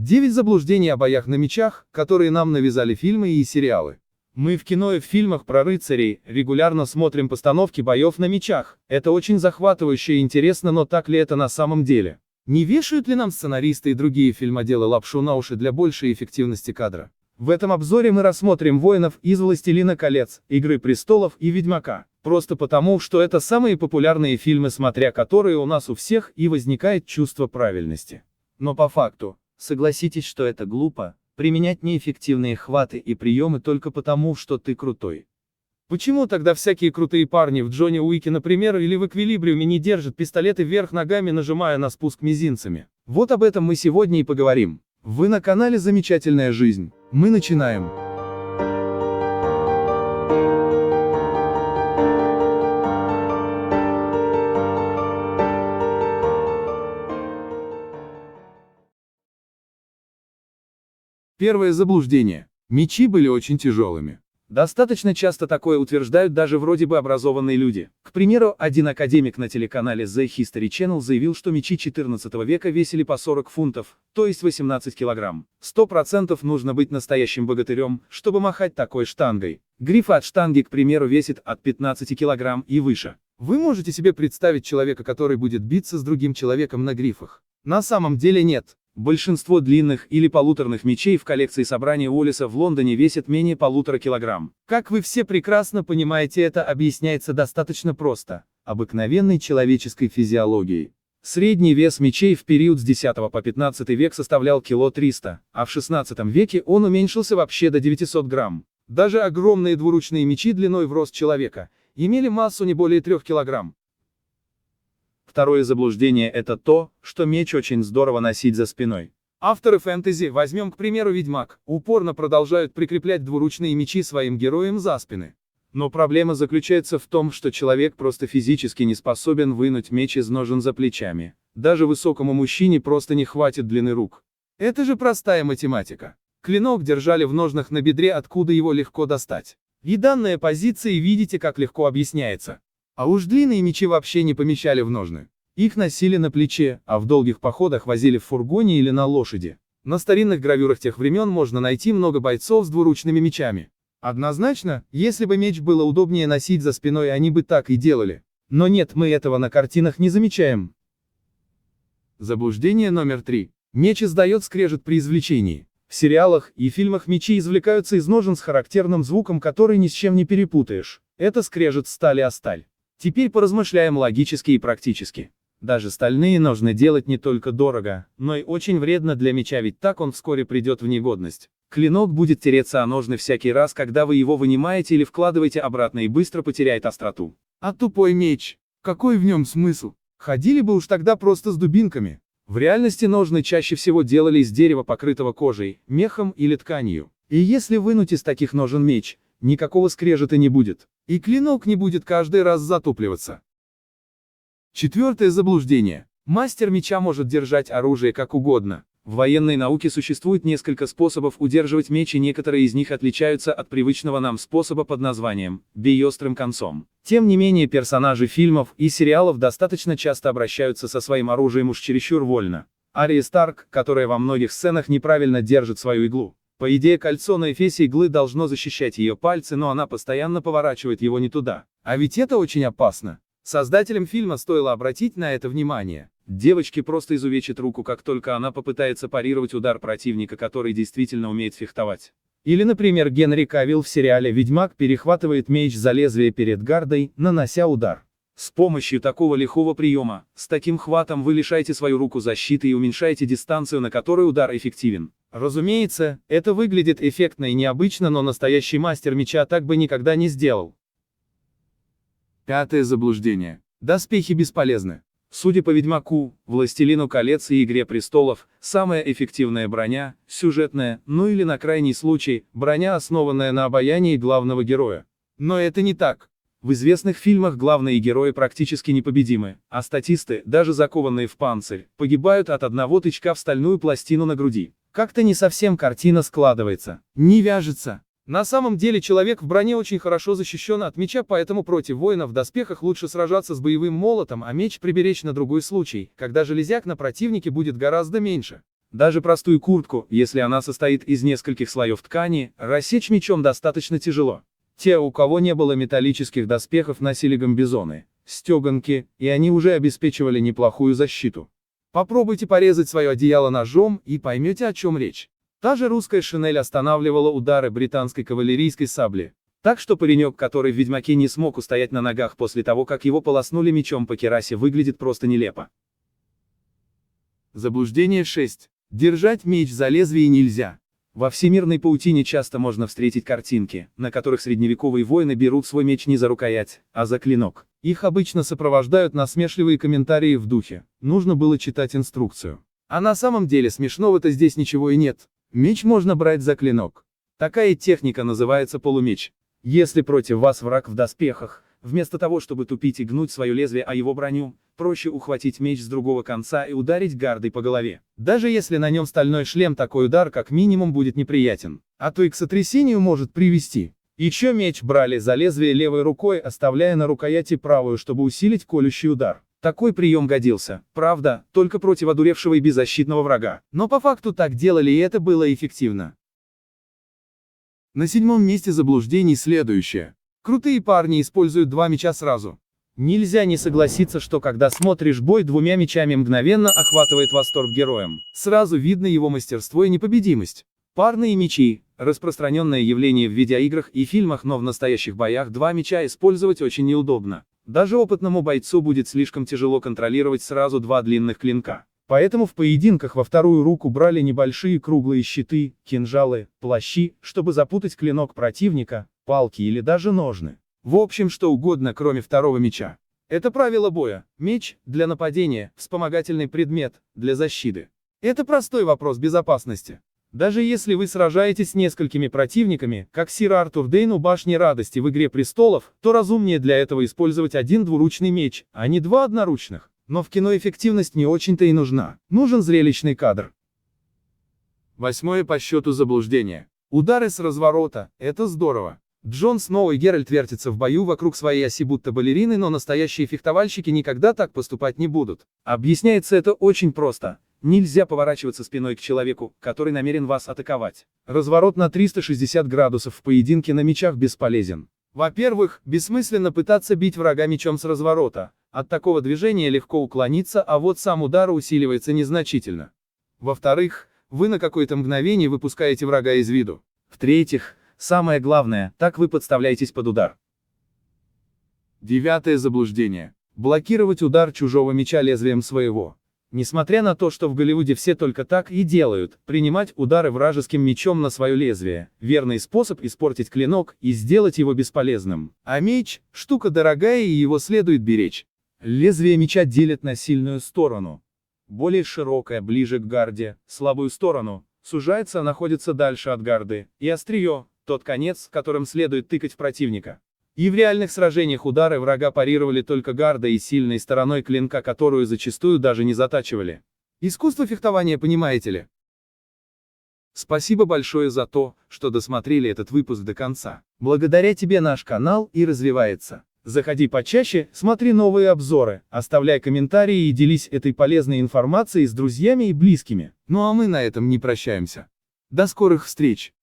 9 заблуждений о боях на мечах, которые нам навязали фильмы и сериалы. Мы в кино и в фильмах про рыцарей регулярно смотрим постановки боев на мечах. Это очень захватывающе и интересно, но так ли это на самом деле? Не вешают ли нам сценаристы и другие фильмоделы лапшу на уши для большей эффективности кадра? В этом обзоре мы рассмотрим воинов из «Властелина колец», «Игры престолов» и «Ведьмака». Просто потому, что это самые популярные фильмы, смотря которые у нас у всех и возникает чувство правильности. Но по факту, согласитесь, что это глупо, применять неэффективные хваты и приемы только потому, что ты крутой. Почему тогда всякие крутые парни в Джонни Уике, например, или в Эквилибриуме не держат пистолеты вверх ногами, нажимая на спуск мизинцами? Вот об этом мы сегодня и поговорим. Вы на канале «Замечательная жизнь». Мы начинаем. Первое заблуждение. Мечи были очень тяжелыми. Достаточно часто такое утверждают даже вроде бы образованные люди. К примеру, один академик на телеканале The History Channel заявил, что мечи 14 века весили по 40 фунтов, то есть 18 килограмм. 100% нужно быть настоящим богатырем, чтобы махать такой штангой. Гриф от штанги, к примеру, весит от 15 килограмм и выше. Вы можете себе представить человека, который будет биться с другим человеком на грифах? На самом деле нет. Большинство длинных или полуторных мечей в коллекции собрания Уоллеса в Лондоне весят менее 1,5 килограмм. Как вы все прекрасно понимаете, это объясняется достаточно просто. Обыкновенной человеческой физиологией. Средний вес мечей в период с X по XV век составлял 300 кг, а в XVI веке он уменьшился вообще до 900 грамм. Даже огромные двуручные мечи длиной в рост человека имели массу не более 3 килограмм. Второе заблуждение – это то, что меч очень здорово носить за спиной. Авторы фэнтези, возьмем к примеру Ведьмак, упорно продолжают прикреплять двуручные мечи своим героям за спины. Но проблема заключается в том, что человек просто физически не способен вынуть меч из ножен за плечами. Даже высокому мужчине просто не хватит длины рук. Это же простая математика. Клинок держали в ножнах на бедре, откуда его легко достать. И данная позиция, видите, как легко объясняется. А уж длинные мечи вообще не помещали в ножны. Их носили на плече, а в долгих походах возили в фургоне или на лошади. На старинных гравюрах тех времен можно найти много бойцов с двуручными мечами. Однозначно, если бы меч было удобнее носить за спиной, они бы так и делали. Но нет, мы этого на картинах не замечаем. Заблуждение номер 3. Меч издает скрежет при извлечении. В сериалах и фильмах мечи извлекаются из ножен с характерным звуком, который ни с чем не перепутаешь. Это скрежет стали о сталь. Теперь поразмышляем логически и практически. Даже стальные ножны делать не только дорого, но и очень вредно для меча, ведь так он вскоре придет в негодность. Клинок будет тереться о ножны всякий раз, когда вы его вынимаете или вкладываете обратно, и быстро потеряет остроту. А тупой меч? Какой в нем смысл? Ходили бы уж тогда просто с дубинками. В реальности ножны чаще всего делали из дерева, покрытого кожей, мехом или тканью. И если вынуть из таких ножен меч, никакого скрежета не будет. И клинок не будет каждый раз затупливаться. Четвертое заблуждение. Мастер меча может держать оружие как угодно. В военной науке существует несколько способов удерживать меч, и некоторые из них отличаются от привычного нам способа под названием «бей острым концом». Тем не менее, персонажи фильмов и сериалов достаточно часто обращаются со своим оружием уж чересчур вольно. Ария Старк, которая во многих сценах неправильно держит свою иглу. По идее, кольцо на эфесе иглы должно защищать ее пальцы, но она постоянно поворачивает его не туда. А ведь это очень опасно. Создателям фильма стоило обратить на это внимание. Девочке просто изувечит руку, как только она попытается парировать удар противника, который действительно умеет фехтовать. Или, например, Генри Кавилл в сериале «Ведьмак» перехватывает меч за лезвие перед гардой, нанося удар. С помощью такого лихого приема, с таким хватом вы лишаете свою руку защиты и уменьшаете дистанцию, на которой удар эффективен. Разумеется, это выглядит эффектно и необычно, но настоящий мастер меча так бы никогда не сделал. Пятое заблуждение. Доспехи бесполезны. Судя по Ведьмаку, Властелину колец и Игре престолов, самая эффективная броня, сюжетная, ну или на крайний случай, броня, основанная на обаянии главного героя. Но это не так. В известных фильмах главные герои практически непобедимы, а статисты, даже закованные в панцирь, погибают от одного тычка в стальную пластину на груди. Как-то не совсем картина складывается. Не вяжется. На самом деле человек в броне очень хорошо защищен от меча, поэтому против воина в доспехах лучше сражаться с боевым молотом, а меч приберечь на другой случай, когда железяк на противнике будет гораздо меньше. Даже простую куртку, если она состоит из нескольких слоев ткани, рассечь мечом достаточно тяжело. Те, у кого не было металлических доспехов, носили гамбизоны, стеганки, и они уже обеспечивали неплохую защиту. Попробуйте порезать свое одеяло ножом и поймете, о чем речь. Та же русская шинель останавливала удары британской кавалерийской сабли. Так что паренек, который в Ведьмаке не смог устоять на ногах после того, как его полоснули мечом по керасе, выглядит просто нелепо. Заблуждение 6. Держать меч за лезвие нельзя. Во всемирной паутине часто можно встретить картинки, на которых средневековые воины берут свой меч не за рукоять, а за клинок. Их обычно сопровождают насмешливые комментарии в духе: нужно было читать инструкцию. А на самом деле смешного-то здесь ничего и нет. Меч можно брать за клинок. Такая техника называется полумеч. Если против вас враг в доспехах, вместо того, чтобы тупить и гнуть свое лезвие о его броню, проще ухватить меч с другого конца и ударить гардой по голове. Даже если на нем стальной шлем, такой удар как минимум будет неприятен, а то и к сотрясению может привести. Еще меч брали за лезвие левой рукой, оставляя на рукояти правую, чтобы усилить колющий удар. Такой прием годился, правда, только против одуревшего и беззащитного врага. Но по факту так делали, и это было эффективно. На 7-м месте заблуждений следующее. Крутые парни используют два меча сразу. Нельзя не согласиться, что когда смотришь бой двумя мечами, мгновенно охватывает восторг героем. Сразу видно его мастерство и непобедимость. Парные мечи – распространенное явление в видеоиграх и фильмах, но в настоящих боях два меча использовать очень неудобно. Даже опытному бойцу будет слишком тяжело контролировать сразу два длинных клинка. Поэтому в поединках во вторую руку брали небольшие круглые щиты, кинжалы, плащи, чтобы запутать клинок противника, палки или даже ножны. В общем, что угодно, кроме второго меча. Это правило боя. Меч – для нападения, вспомогательный предмет – для защиты. Это простой вопрос безопасности. Даже если вы сражаетесь с несколькими противниками, как сир Артур Дейн у Башни Радости в Игре Престолов, то разумнее для этого использовать один двуручный меч, а не два одноручных. Но в кино эффективность не очень-то и нужна. Нужен зрелищный кадр. 8-е по счету заблуждение. Удары с разворота – это здорово. Джон Сноу и Геральт вертятся в бою вокруг своей оси будто балерины, но настоящие фехтовальщики никогда так поступать не будут. Объясняется это очень просто. Нельзя поворачиваться спиной к человеку, который намерен вас атаковать. Разворот на 360 градусов в поединке на мечах бесполезен. Во-первых, бессмысленно пытаться бить врага мечом с разворота. От такого движения легко уклониться, а вот сам удар усиливается незначительно. Во-вторых, вы на какое-то мгновение выпускаете врага из виду. В-третьих, самое главное, так вы подставляетесь под удар. 9-е заблуждение. Блокировать удар чужого меча лезвием своего. Несмотря на то, что в Голливуде все только так и делают, принимать удары вражеским мечом на свое лезвие – верный способ испортить клинок и сделать его бесполезным. А меч – штука дорогая, и его следует беречь. Лезвие меча делят на сильную сторону. Более широкая, ближе к гарде, слабую сторону, сужается, находится дальше от гарды, и острие – тот конец, которым следует тыкать в противника. И в реальных сражениях удары врага парировали только гардой и сильной стороной клинка, которую зачастую даже не затачивали. Искусство фехтования, понимаете ли? Спасибо большое за то, что досмотрели этот выпуск до конца. Благодаря тебе наш канал и развивается. Заходи почаще, смотри новые обзоры, оставляй комментарии и делись этой полезной информацией с друзьями и близкими. Ну а мы на этом не прощаемся. До скорых встреч!